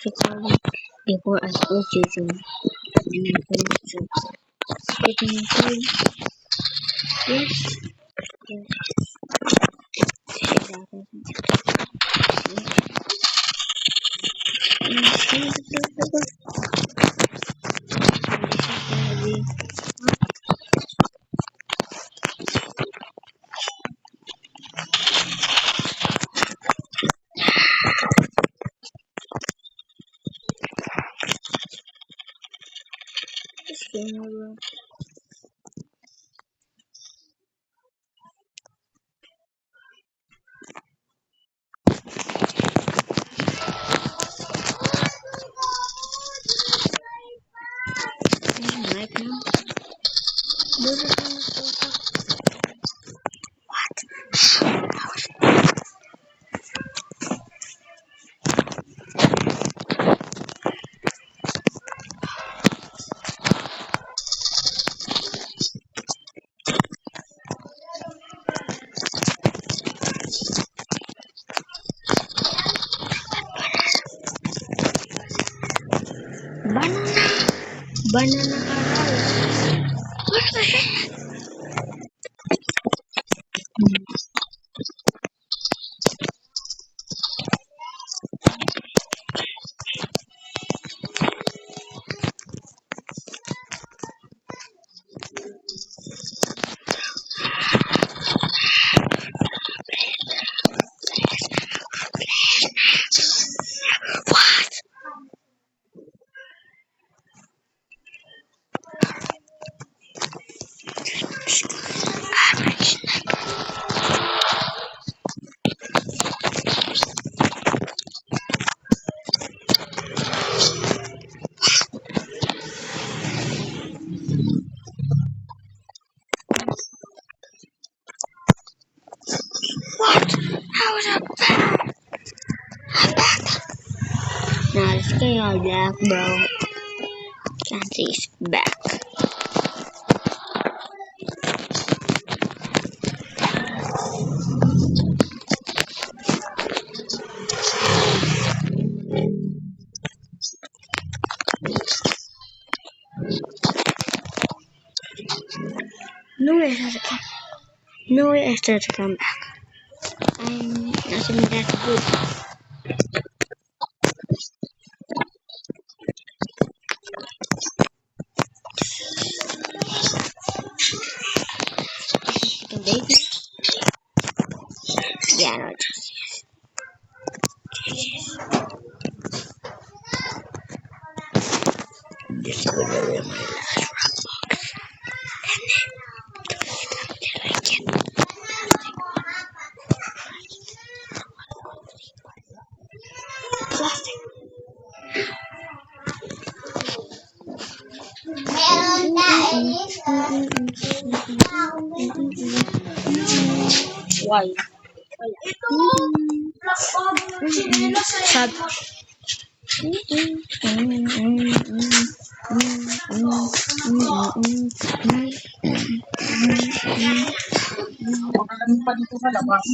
recording before I spoke to you and I finished speaking to you. Yes, yes, right now. Banana, banana rice. What the heck? What? How is that bad? Nah, this guy all black, bro. Can't see his back. No way has to come. No way has to come back. I'm not even that good. Chicken baby. Yeah, no, just this is gonna be my last Roblox. Until I get plastic. Why? Sad. Pa dito sa labas.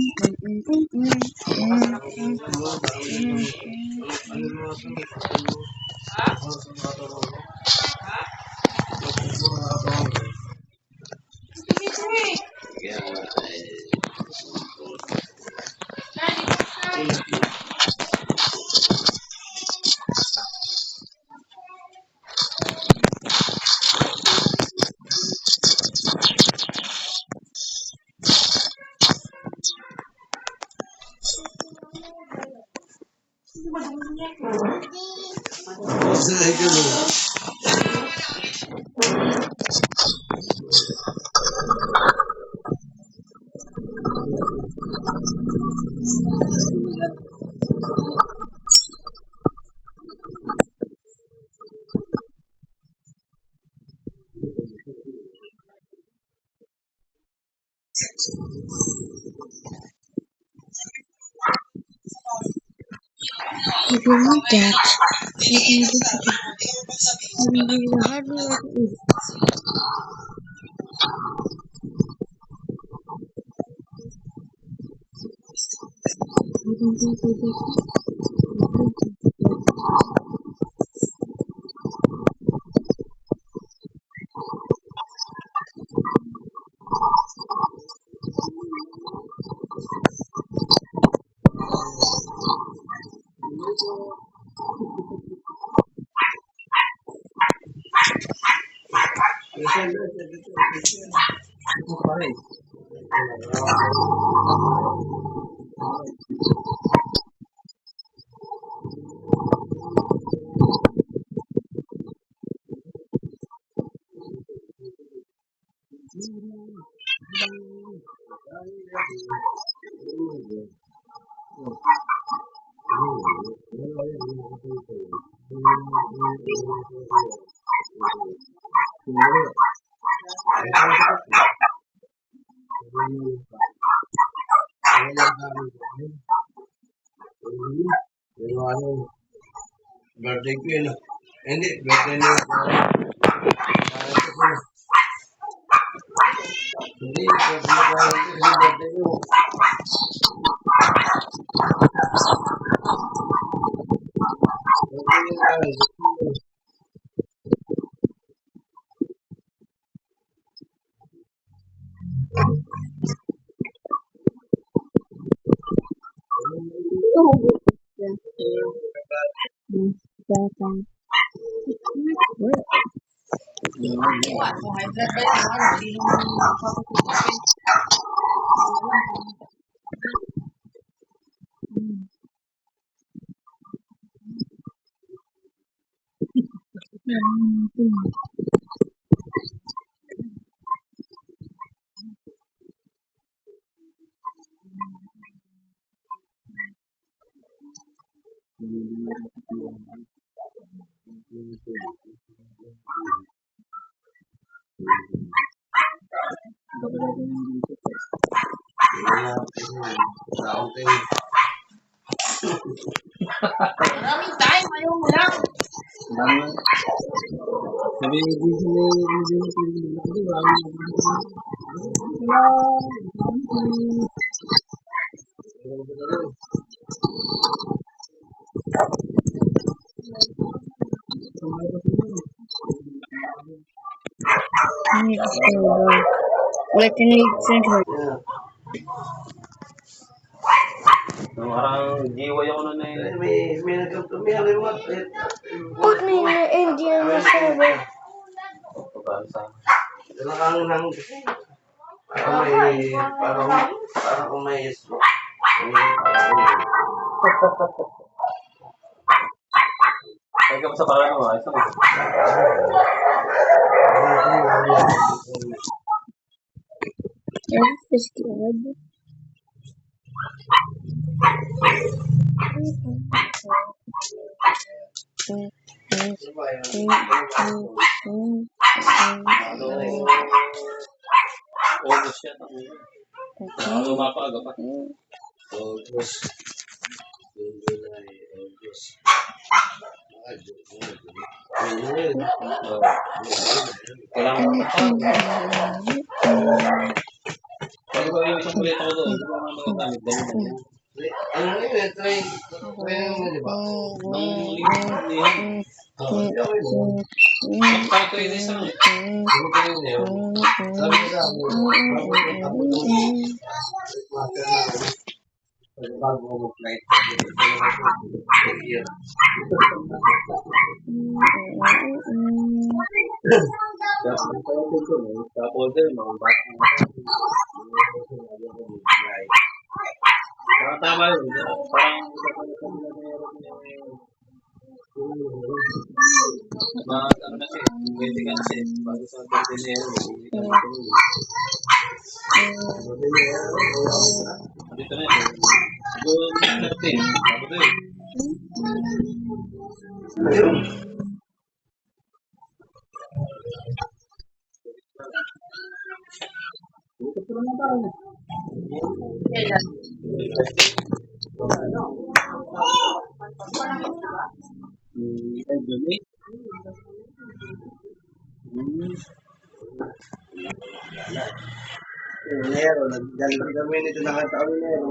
If you want that, you can do it. You can do the hard way or the easy. You can do the Birthday ko yun. Hindi, birthday na yun. Hindi, birthday ko. Maraming time, ayaw mo lang. Parang giway ako nun eh. May nagkakamihan. Put me in the Indian server. Para sa Kailangan ng para kung may stroke. Kaya ka pa sa parang mo, ayos naman. Is good. August yan. Lumapaaga pa. August. July, August. Kailangan ko pa. Pag ba yung isang kulit ako doon, hindi ko naman magagamit. Dahil na yun. Ano na yun? Try mo, di ba? Nung lingkod niya. Kahit ko yun isang eh. Ano ko yun yun? Sabi ko sa akin, bago ako mag-flight. Tapos din, mga bata. Tama yun. Parang ano na siya, pwede ka na siya. Bago sa Ordinero, hindi ka na siya. Dito na yun. Siguro, natin. Bago doon. Ay, dumi. Enero, nagdalag kami nito nakataon Enero.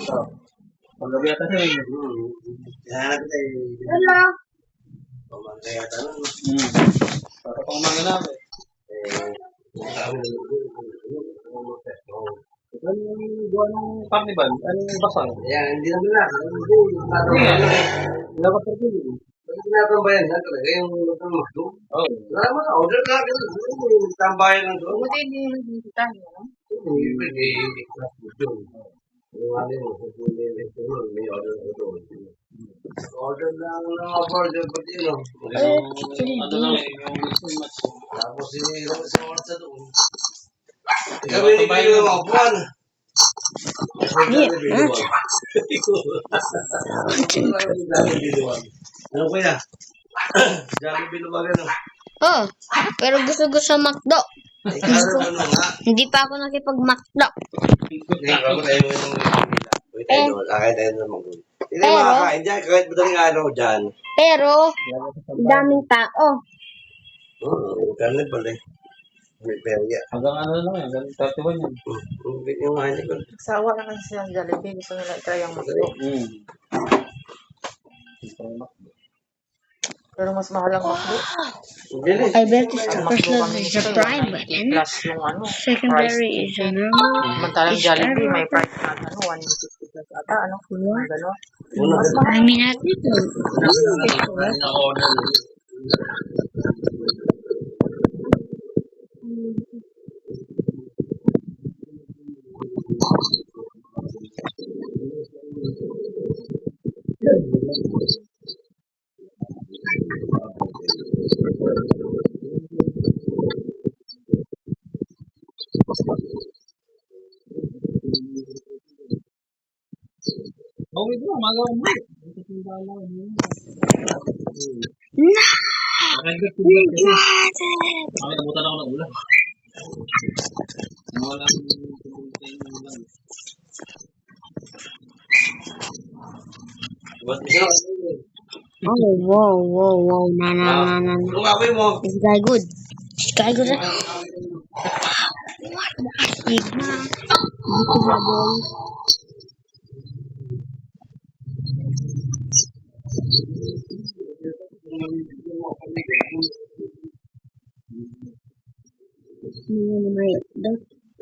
So, Paggabi ata siya yun. hanap tayo. Hello. Pamangkaya tanong. Para pang mga namin. Kung kami Ito Anong gawa ng carnival? Anong basal? Yan, hindi naman na. Hindi nga. Wala ka pa rin. Tinatambayan na talaga yung lutang makdo. Oo. Wala mo na, order ka agad. Tambayan lang doon. Buti hindi mo nakikita, no? Hindi ka doon. Yung ano yung may order ko doon. Order lang ng order pati yun. Ano lang eh, yung match. Tapos sinira sa oras sa doon. Kami ni Pino ng Apuan. Ano kuya? Jollibee lumagan no? Oh, pero gusto ko sa McDo. Ano nga? Hindi pa ako nakipag-McDo. Ako tayo yung wait tayo doon. Kakain tayo ng magulo. Hindi makakain dyan. Kahit madaling araw dyan. Pero, daming tao. Oo, ganun pala eh. May perya. Hanggang ano lang yan, hanggang 31 yan. Yung ano ko. Sawa na kasi silang Jollibee. Gusto nila i-try ang McDo. Pero mas mahal ang McDo. Bilis. I bet it's Ang first McDo level kami is dito, a prime button. 190 plus yung ano, price. Secondary is a normal. Samantalang Jollibee, may price na ano, 150 plus ata, ano, gano'n. Mas mahal. I mean, at least Na-order. Oh, wait lang, magawa mo. Kami nabutan ako ng ulan. Wala akong ulan. Ba't isa? Oh, whoa. Nah. Anong gagawin mo? This guy good. This guy good. Sigma. Dito ba, boy?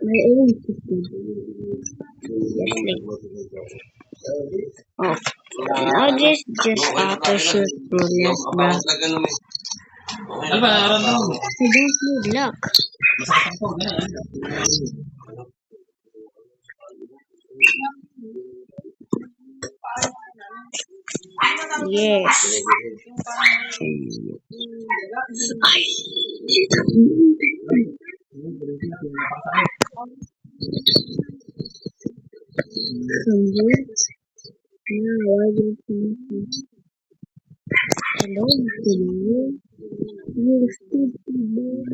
My own system. Oh. Now just auto shoot progress, bro. Ano ba, nararamdaman mo? I don't need luck. Masakit ako, ganun. Yes. Hello, you stupid boy.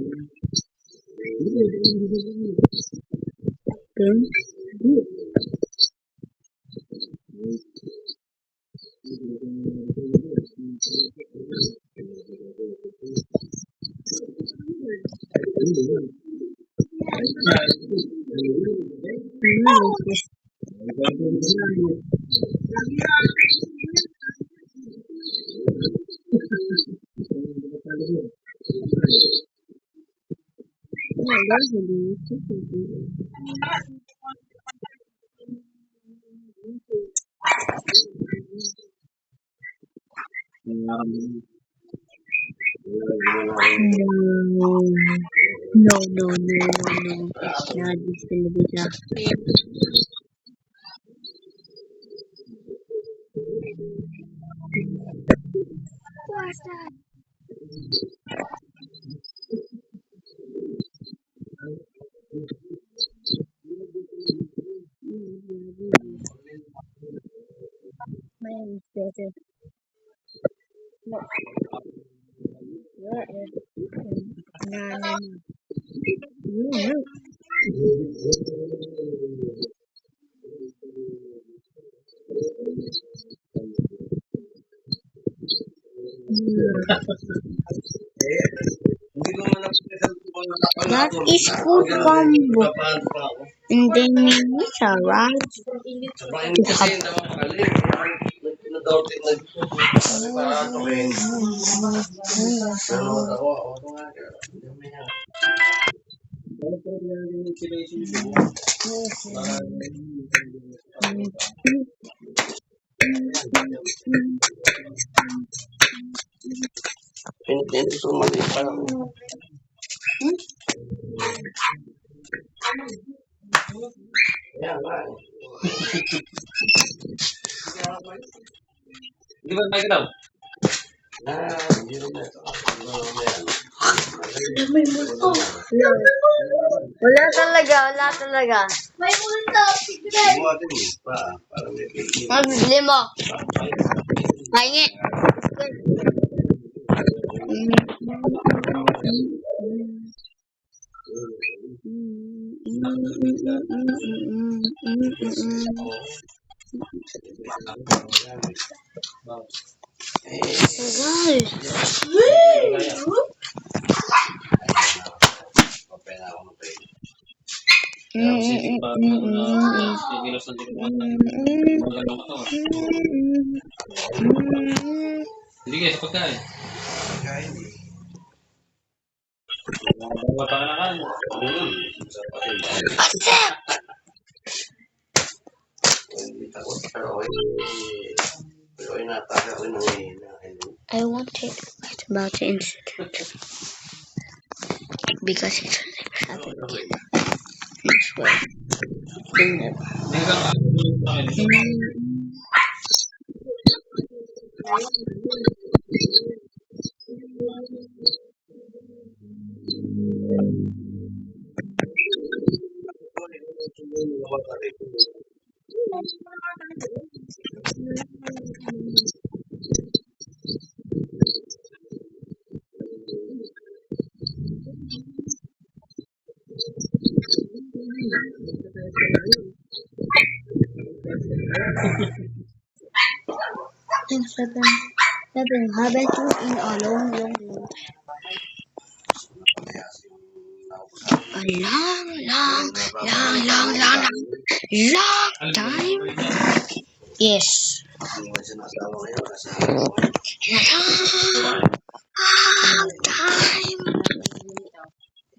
No. Not this television. What's that? Mine is better. No. Where is No. That is food combo. And then it's alright. Hindi ito mali pa ako. Kaya nga. Di ba may daw? Hindi naman ito. May multo. Wala talaga, wala talaga. May multo. Buwa din eh. Parang may pili. Mabibili mo. Pahingi. Guys. Okay na ako na Kilos ng magandang katawan. Hindi guys, pagkain. Bawa pa ka na kain. Pero inatake ako ng I want it about the incident because it will never happen again. I swear. Hindi ka sa akin. Things haven't happened in a long time. Yes. Long time.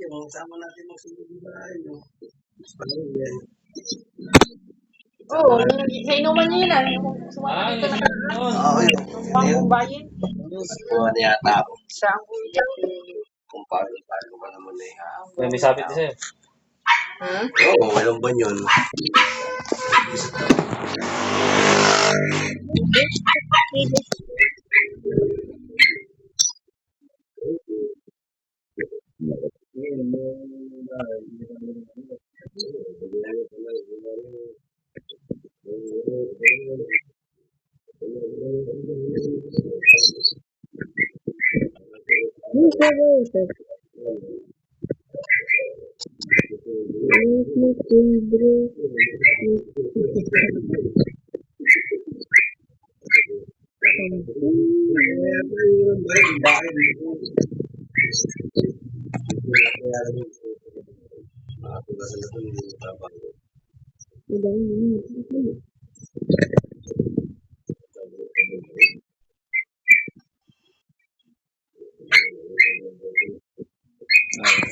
Yung sama natin magsunod yung bahay, no? Oo, nainuman niyo yun ah. Sumama dito na Oo, yun. pang bayin. Gawa na yata ako. Sa ang kuya. Kung paano ka naman eh. May sabit din sa'yo. Oo, walang ba yun?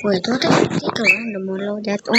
Wait, what if I take a random one load that on?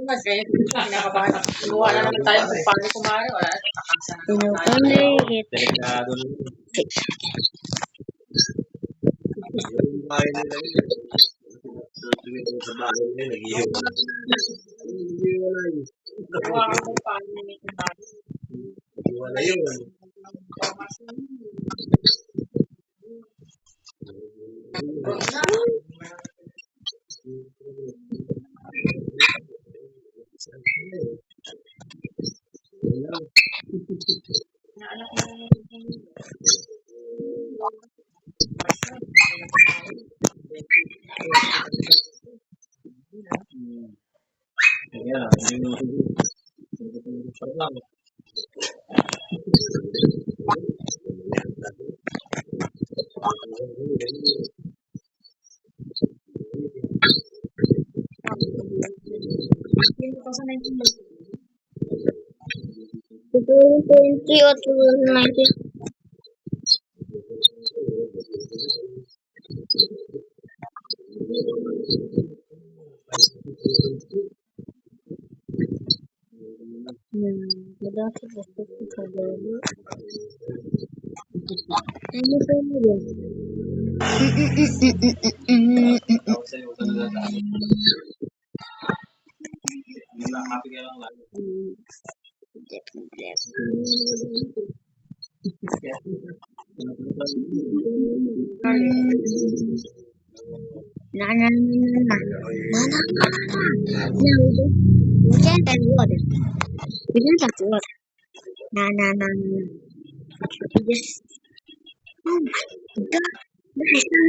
Mas kaya kinakabahan ako. Kinuha na naman tayo kung paano kumari. Wala na. Nakakasa na naman tayo. Only hit Delikado nun. 6. Yung bahay nila yun. Tumito sa bahay niya, nag-iiwan. Nag-iiwan. Hawakan mo paano nito na. Nag-iiwan na yun. Kaya, hindi mo lang. Siguro 20 o 290. Dati gusto ko sa baby. Ano ba yun? Tawag sa'yo, talaga sa akin. Happy ka lang lang. Na na na na na na hujan dan water hujan dan water na yes oh my god let's go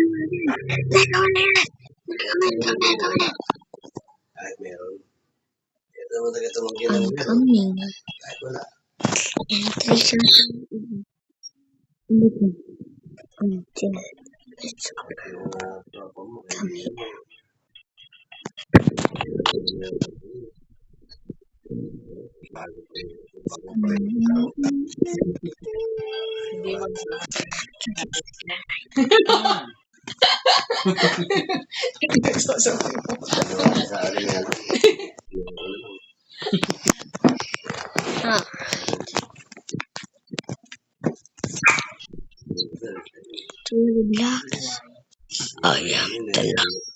Kahit meron. Ito mo taga tumangkin I'm lang meron. coming Kahit wala. entry let's go Yung tropa mo, kaibigan mo. Bago pa yun. Bago pa yun. Hindi mo na. Sa akin yan. ah to relax I am the love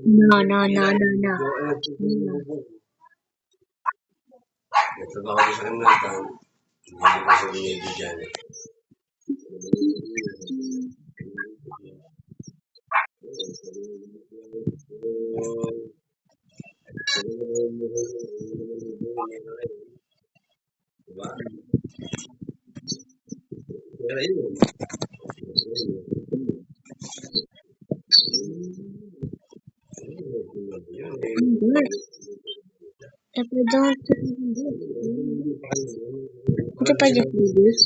no Nagtrabaho ko sa Kanatan. Hindi ko sa Navy dyan. Diba? Pero yun. if I don't ito pa yung videos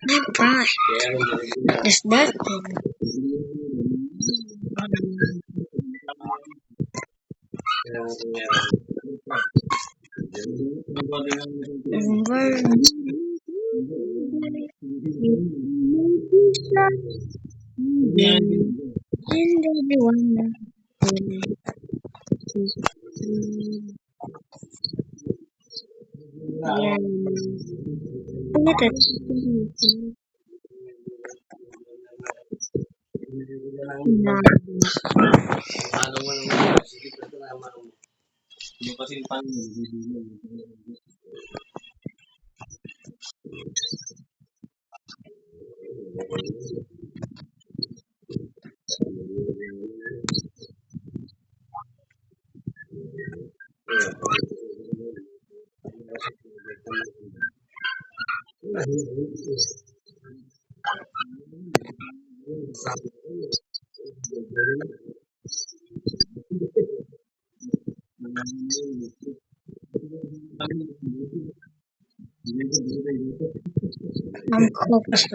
I'm fine. It's that and everyone Ayan. Ano ito? Na. Ano mo naman, sige pa ito naman mo. Yung kasi paano yung video mo. Ang coach.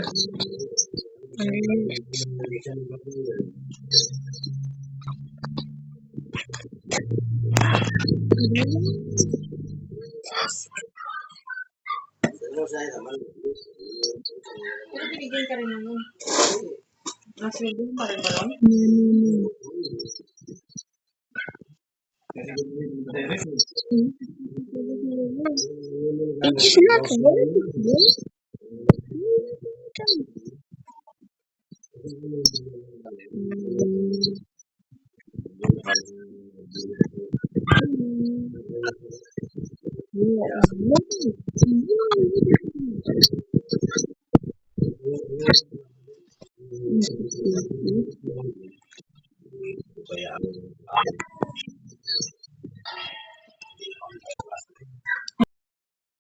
Pero binigyan ka rin naman. Nasilbing pa rin ba nun? It's not very good.